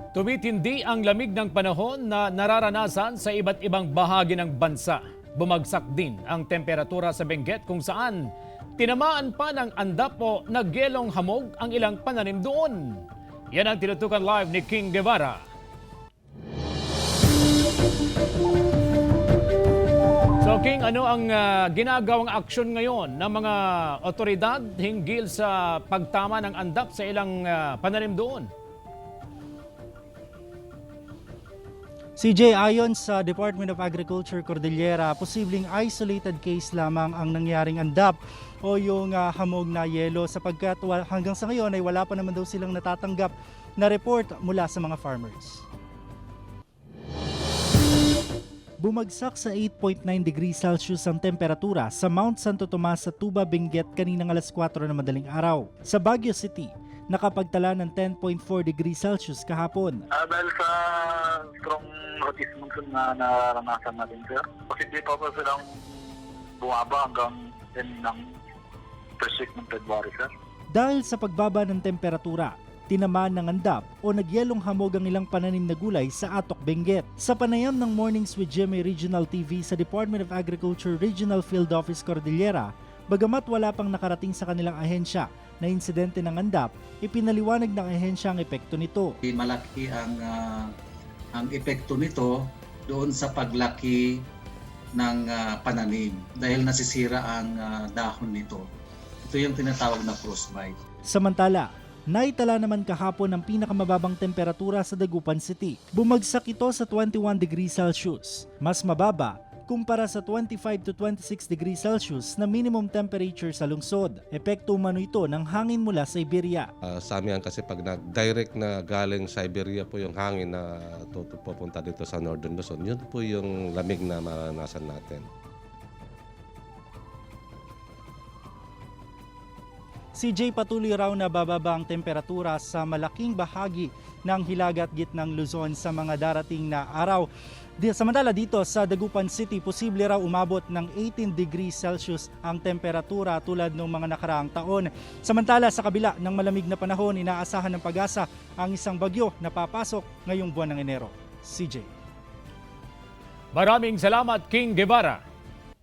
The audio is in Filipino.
Tumitindi ang lamig ng panahon na nararanasan sa iba't ibang bahagi ng bansa. Bumagsak din ang temperatura sa Benguet kung saan tinamaan pa ng andap o nagyelong hamog ang ilang pananim doon. Yan ang tinutukan live ni King Guevara. So King, ano ang ginagawang aksyon ngayon ng mga otoridad hinggil sa pagtama ng andap sa ilang pananim doon? CJ, ayon sa Department of Agriculture Cordillera, posibleng isolated case lamang ang nangyaring andap o yung hamog na yelo sapagkat hanggang sa ngayon ay wala pa naman daw silang natatanggap na report mula sa mga farmers. Bumagsak sa 8.9 degrees Celsius ang temperatura sa Mount Santo Tomas sa Tuba, Benguet kaninang alas 4 ng madaling araw. Sa Baguio City, nakapagtala ng 10.4 degrees Celsius kahapon. Dahil sa strong rotation monsoon na nararanasan natin, sir, posible pa silang bumaba hanggang 10 ng first week ng February, sir. Dahil sa pagbaba ng temperatura, tinamaan ng andap o nagyelong hamog ang ilang pananim na gulay sa Atok, Benguet. Sa panayam ng Mornings with GMA Regional TV sa Department of Agriculture Regional Field Office Cordillera, bagamat wala pang nakarating sa kanilang ahensya na insidente ng andap, ipinaliwanag ng ahensya ang epekto nito. Malaki ang epekto nito doon sa paglaki ng pananim dahil nasisira ang dahon nito. Ito yung tinatawag na frostbite. Samantala, naitala naman kahapon ang pinakamababang temperatura sa Dagupan City. Bumagsak ito sa 21 degrees Celsius, mas mababa kumpara sa 25 to 26 degrees Celsius na minimum temperature sa lungsod. Epekto umano ito ng hangin mula Siberia. Sa amin kasi pag direct na galing Siberia po yung hangin na pupunta dito sa Northern Luzon, yun po yung lamig na maranasan natin. CJ, patuloy raw na bababa ang temperatura sa malaking bahagi ng Hilaga at Gitnang Luzon sa mga darating na araw. Samantala dito sa Dagupan City, posible raw umabot ng 18 degrees Celsius ang temperatura tulad ng mga nakaraang taon. Samantala sa kabila ng malamig na panahon, inaasahan ng pag-asa ang isang bagyo na papasok ngayong buwan ng Enero. CJ. Maraming salamat, King Guevara.